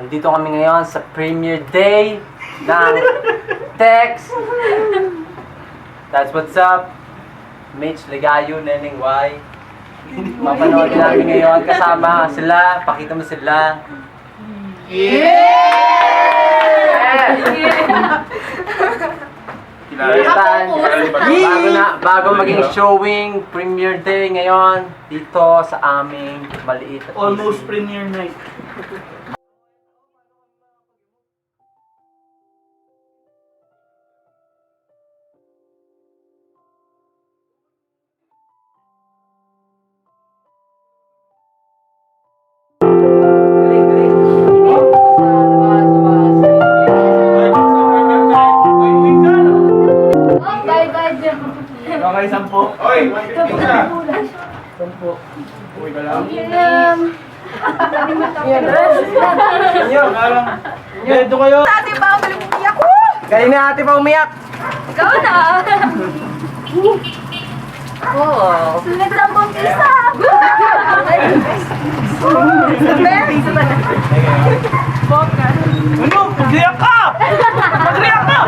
Nandito kami ngayon sa premiere day ng Text. That's what's up. Mitch Legayo, Neneng Y. Mapanood namin ngayon kasama sila. Pakita mo sila. Bago maging showing, premiere day ngayon dito sa aming maliit at Almost easy. premiere night. Okay, 10. Oy! Uwi ka lang. Ito kayo. Ate ba, umiyak ko? Kayo na ate pa umiyak. Ikaw na. Oh. Sunod sa bumpisa. Ano? Mag-react ka! Mag-react ka!